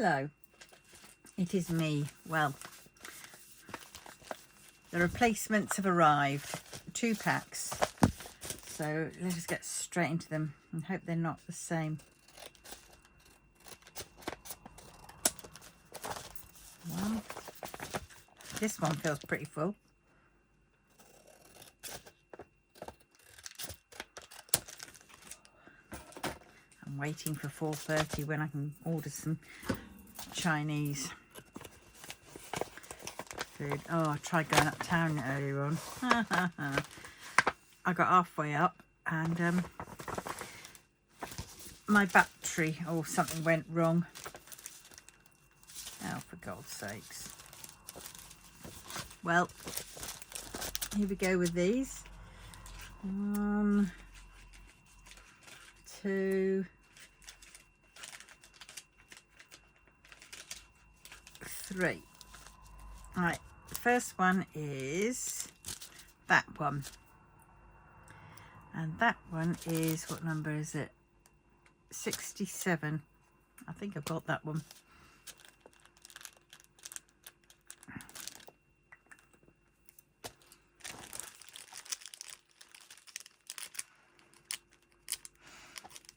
Hello, it is me. Well, the replacements have arrived, 2 packs. So let's just get straight into them and hope they're not the same. One. This one feels pretty full. I'm waiting for 4:30 when I can order some Chinese food. Oh, I tried going uptown earlier on. I got halfway up and my battery or something went wrong. Oh, for God's sakes. Well, here we go with these. 1, 2, 3. Right, the first one is that one. And that one is, what number is it? 67. I think I've got that one.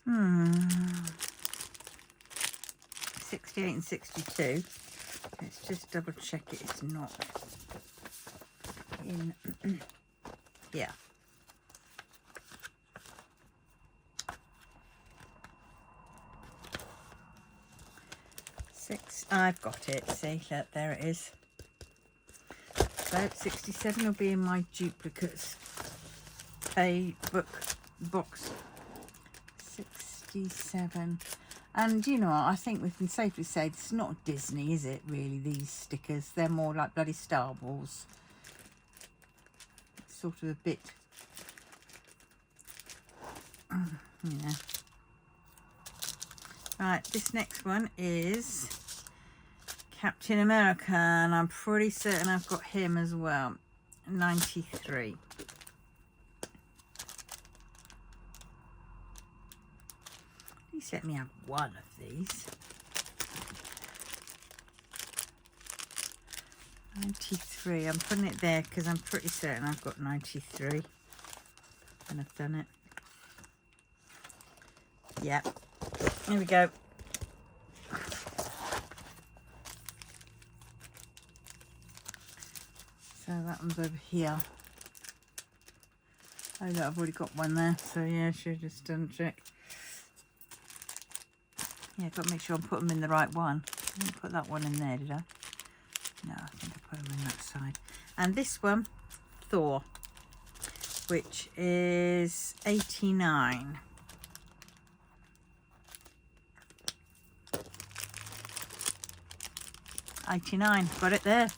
Hmm. 68 and 62. Let's just double check it's not in. Yeah. I've got it. See, look, there it is. So 67 will be in my duplicates pay book box. 67. And you know, I think we can safely say it's not Disney, is it, really, these stickers? They're more like bloody Star Wars. It's sort of a bit, yeah. Right, this next one is Captain America, and I'm pretty certain I've got him as well. 93. Please let me have one of these. 93. I'm putting it there because I'm pretty certain I've got 93. And I've done it. Yep. Here we go. So that one's over here. Oh look, I've already got one there. So yeah, I should just check. Yeah, I've got to make sure I'm putting them in the right one. I didn't put that one in there, did I? No, I think I put them in that side. And this one, Thor, which is 89. Got it there.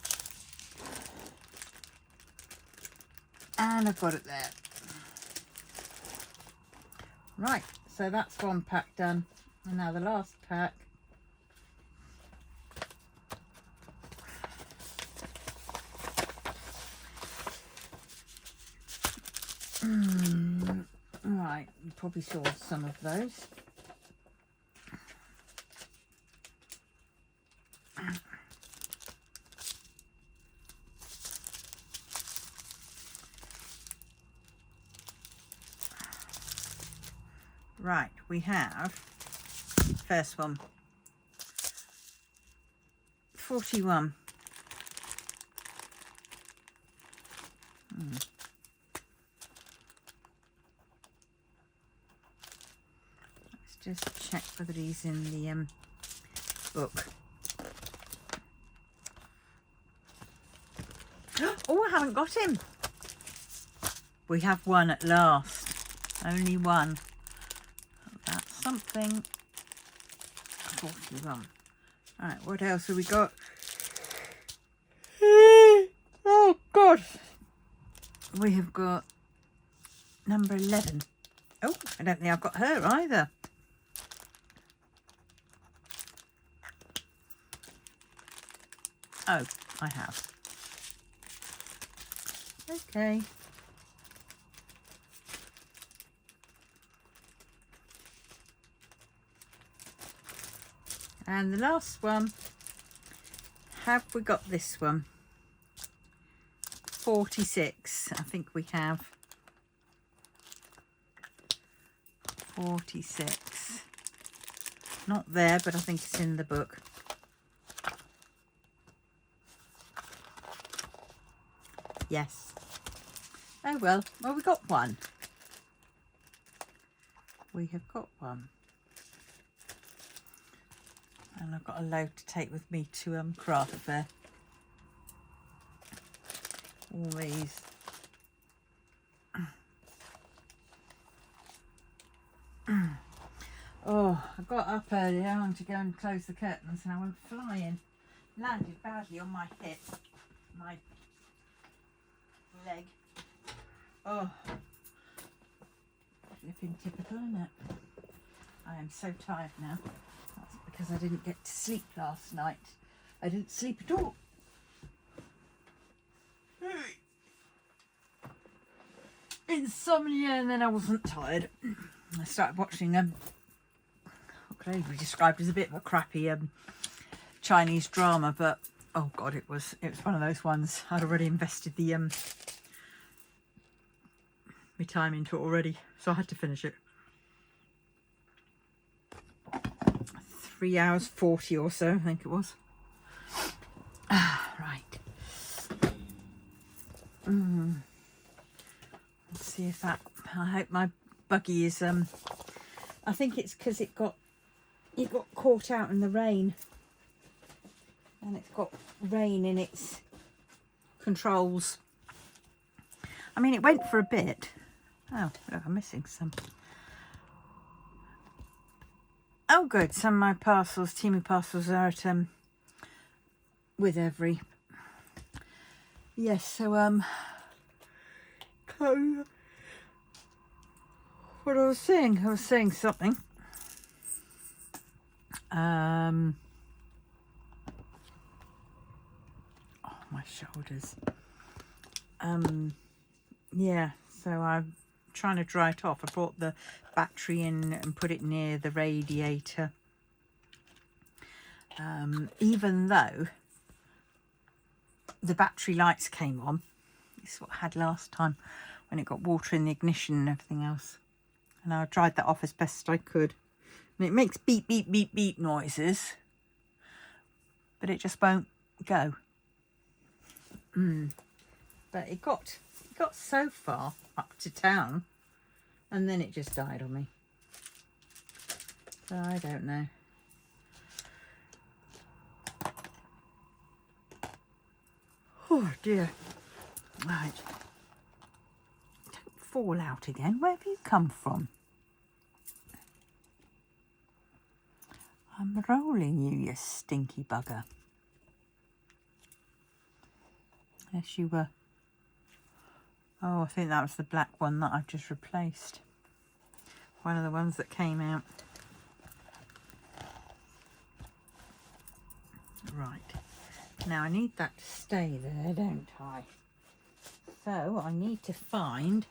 And I've got it there. Right, so that's one pack done. And now the last pack. Right, you probably saw some of those. Right, we have first one, 41. Let's just check whether he's in the book. Oh, I haven't got him. We have one at last. Only one. That's something. 41. Right, what else have we got? Oh, God. We have got number 11. Oh, I don't think I've got her either. Oh, I have. Okay. And the last one, have we got this one? 46, I think we have. 46. Not there, but I think it's in the book. Yes. Oh well, we got one. We have got one. And I've got a load to take with me to craft fair. All these. Oh, I got up earlier on to go and close the curtains and I went flying. Landed badly on my hip. My leg. Oh. Flipping typical, isn't it? I am so tired now. That's because I didn't get to sleep last night. I didn't sleep at all. Insomnia, and then I wasn't tired. I started watching what could I be described as a bit of a crappy Chinese drama, but oh god, it was one of those ones. I'd already invested the my time into it already, so I had to finish it. 3 hours 40 or so, I think it was. Right. Let's see if that. I hope my buggy is. I think it's because it got caught out in the rain, and it's got rain in its controls. I mean, it went for a bit. Oh, look, I'm missing some. Oh, good. Some of my parcels, Temu parcels, are at with Every. Yes. So what I was saying something. Oh, my shoulders. Yeah, so I'm trying to dry it off. I brought the battery in and put it near the radiator. Even though the battery lights came on, this is what I had last time when it got water in the ignition and everything else. And I dried that off as best I could. And it makes beep, beep, beep, beep noises, but it just won't go. But it got so far up to town, and then it just died on me. So I don't know. Oh dear. Right. Don't fall out again. Where have you come from? I'm rolling you, you stinky bugger. Yes, you were. Oh, I think that was the black one that I've just replaced. One of the ones that came out. Right. Now I need that to stay there, don't I? So I need to find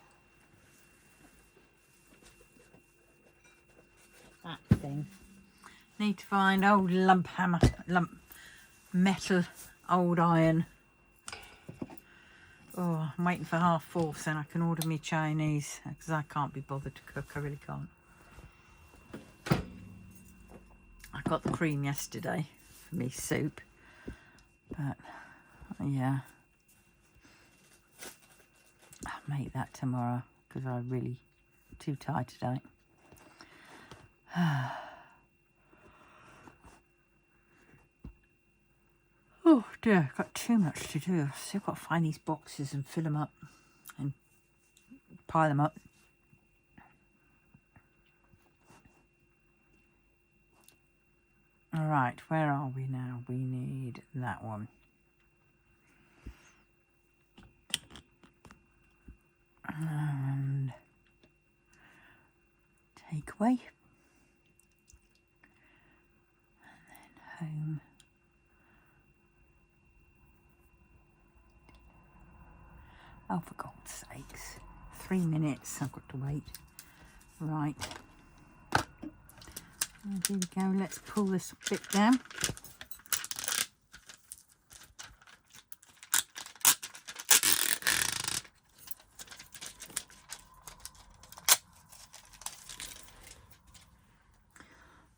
that thing. Need to find old lump metal old iron. Oh, I'm waiting for 4:30 so I can order me Chinese, because I can't be bothered to cook. I really can't. I got the cream yesterday for me soup, but yeah, I'll make that tomorrow because I'm really too tired today. Oh dear, I've got too much to do. I've still got to find these boxes and fill them up and pile them up. All right, where are we now? We need that one. And takeaway. And then home. Oh, for God's sakes. 3 minutes, I've got to wait. Right. There we go. Let's pull this bit down.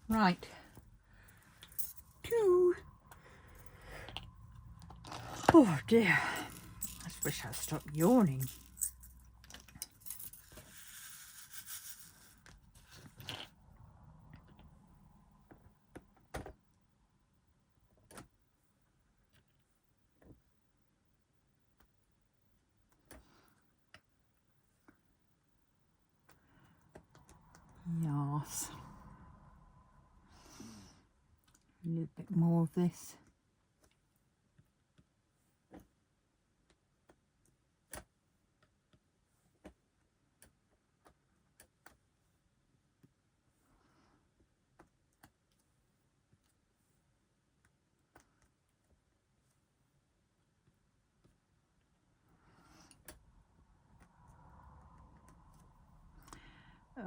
Right. Oh dear. I just wish I'd stopped yawning. Yes. A little bit more of this.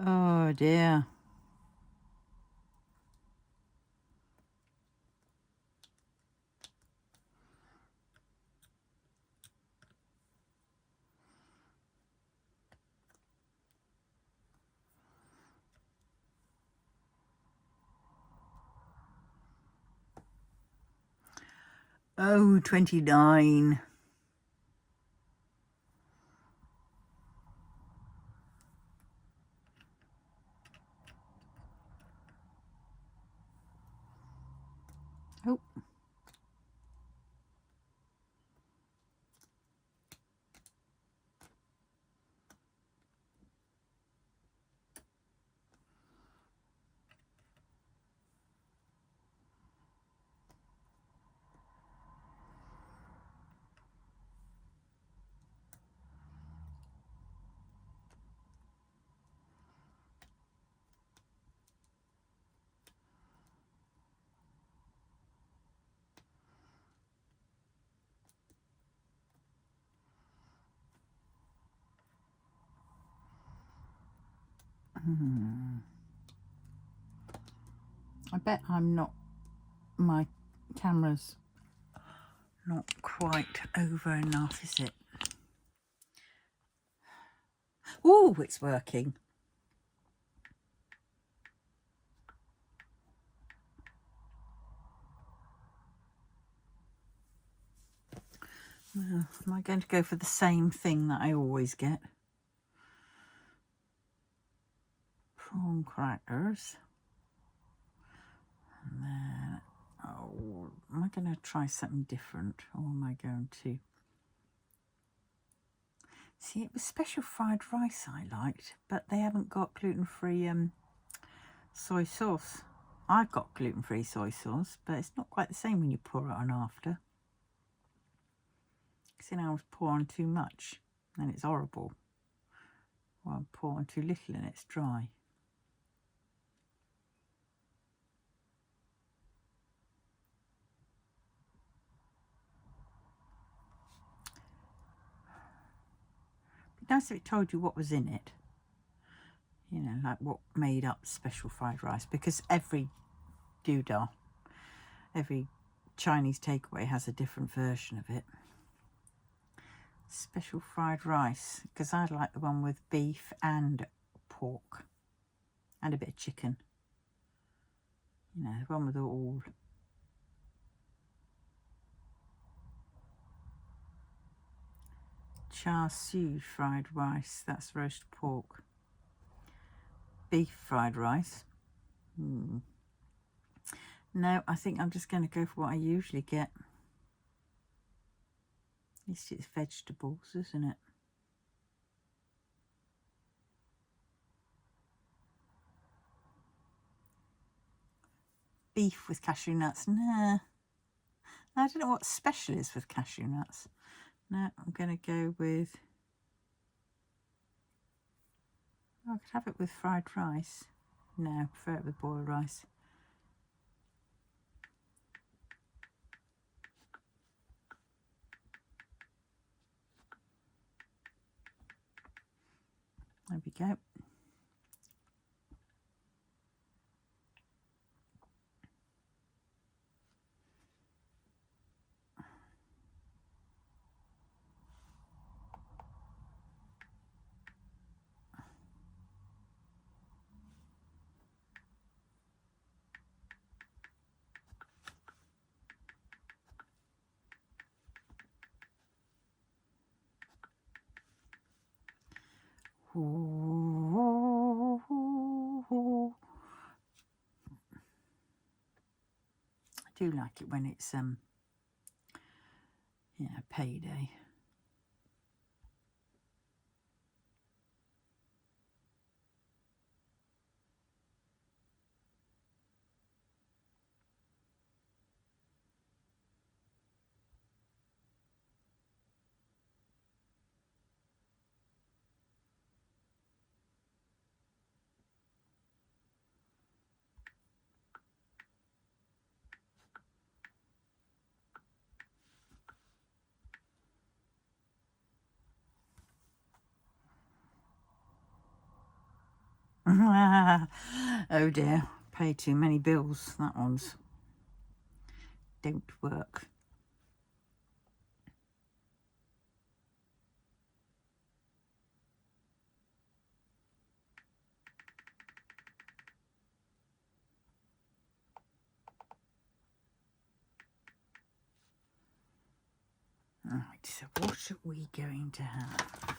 Oh dear. Oh, 29. Oh. I bet my camera's not quite over enough, is it? Oh, it's working. Well, am I going to go for the same thing that I always get? Prawn crackers. And then, oh, am I going to try something different? Or am I going to... See, it was special fried rice I liked, but they haven't got gluten-free soy sauce. I've got gluten-free soy sauce, but it's not quite the same when you pour it on after. Because then I always pour on too much, and it's horrible. Or I pour on too little and it's dry. It'd be nice if it told you what was in it. You know, like what made up special fried rice, because every doodah, every Chinese takeaway has a different version of it. Special fried rice, because I like the one with beef and pork and a bit of chicken. You know, the one with all. Char siu fried rice, that's roast pork. Beef fried rice. No, I think I'm just going to go for what I usually get. At least it's vegetables, isn't it? Beef with cashew nuts. Nah. I don't know what special is with cashew nuts. No, I'm going to go with... Oh, I could have it with fried rice. No, I prefer it with boiled rice. There we go. I do like it when it's yeah, payday. Oh dear, pay too many bills. That one's don't work. Right, so what are we going to have?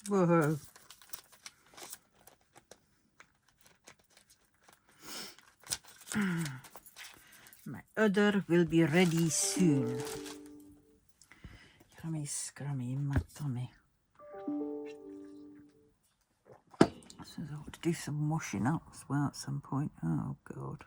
Whoa. My other will be ready soon. Crummy scrummy in my tummy. So I ought to do some washing up as well at some point. Oh God.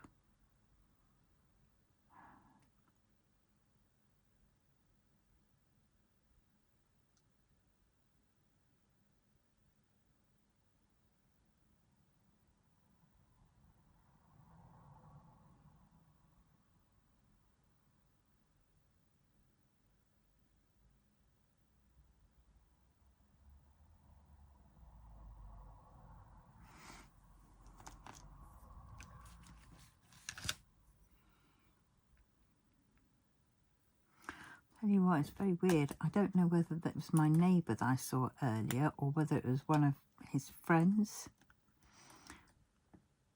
Tell you what, it's very weird. I don't know whether that was my neighbour that I saw earlier or whether it was one of his friends.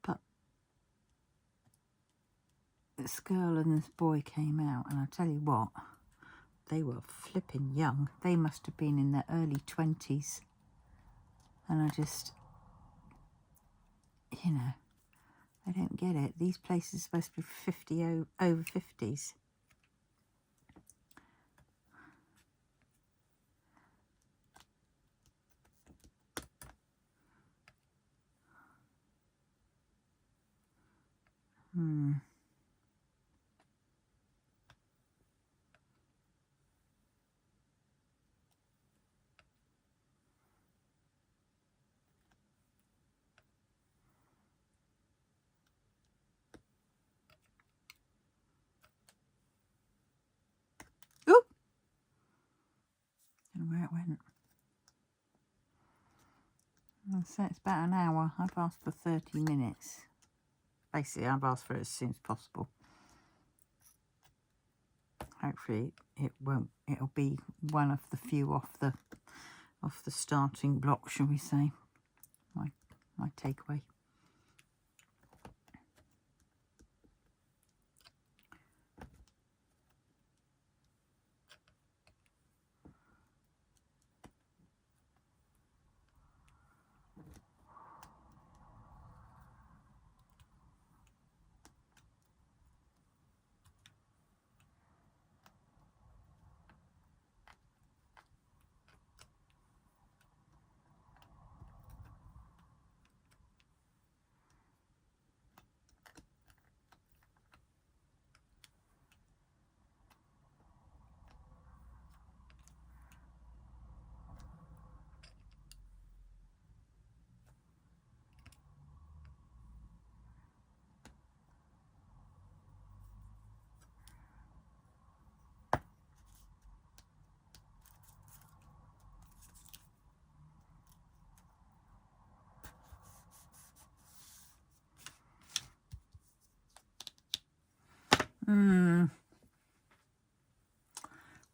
But this girl and this boy came out, and I tell you what, they were flipping young. They must have been in their early 20s. And I just, you know, I don't get it. These places are supposed to be 50 over 50s. Oh, don't know where it went. So it's about an hour. I've asked for 30 minutes. Basically, I've asked for it as soon as possible. Hopefully it won't. It'll be one of the few off the starting block, shall we say? My takeaway.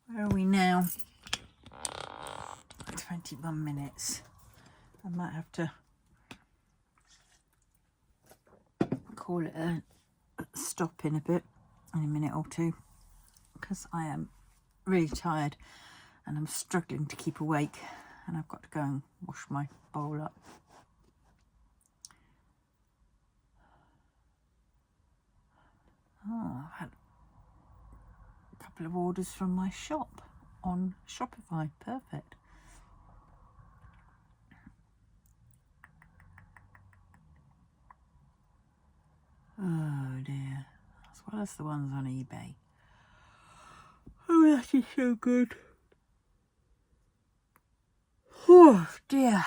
Where are we now? 21 minutes. I might have to call it a stop in a minute or two, because I am really tired and I'm struggling to keep awake, and I've got to go and wash my bowl up. Oh, I've had a couple of orders from my shop on Shopify. Perfect. Oh dear. As well as the ones on eBay. Oh, that is so good. Oh dear.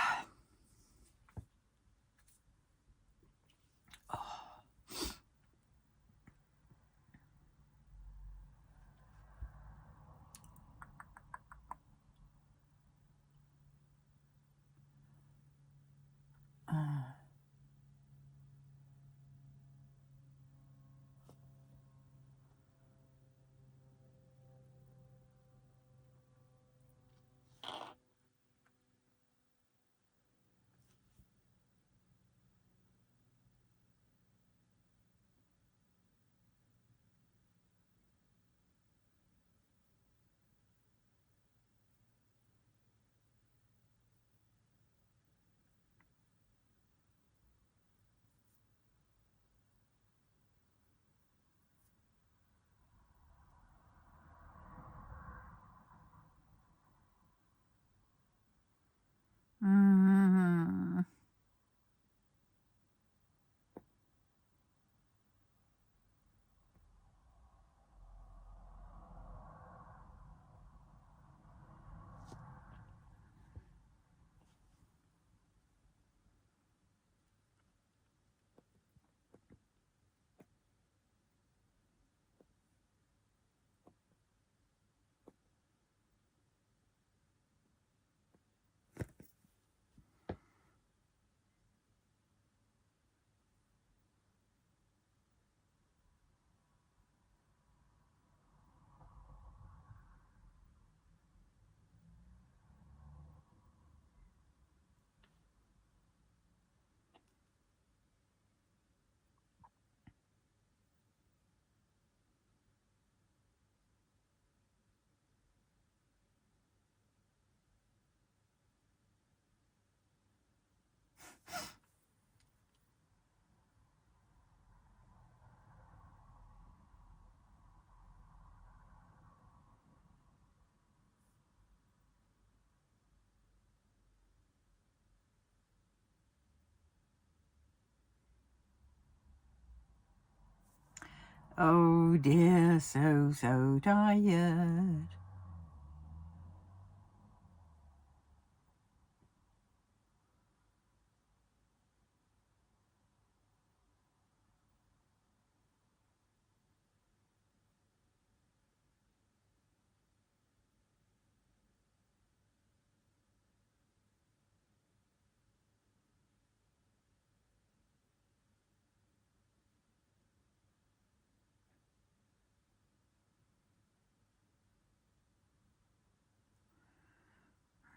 Mm. Oh dear, so tired.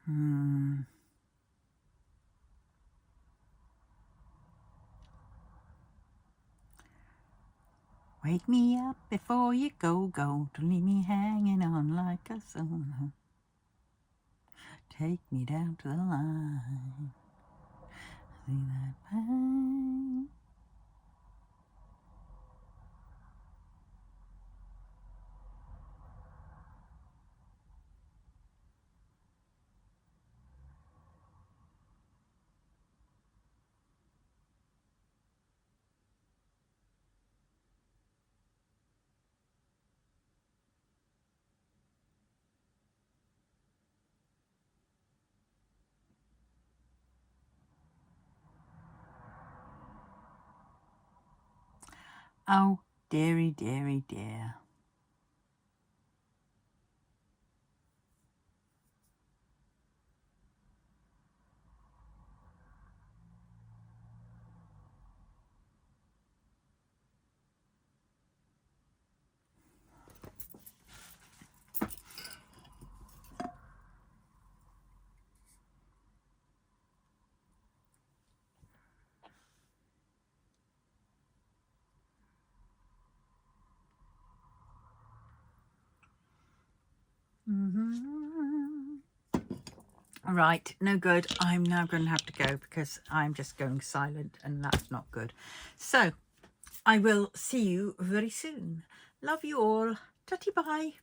Wake me up before you go. Don't leave me hanging on like a solo. Take me down to the line. See that pain. Oh, dearie, dearie, dear. Right, no good. I'm now going to have to go because I'm just going silent and that's not good. So I will see you very soon. Love you all. Tatty bye.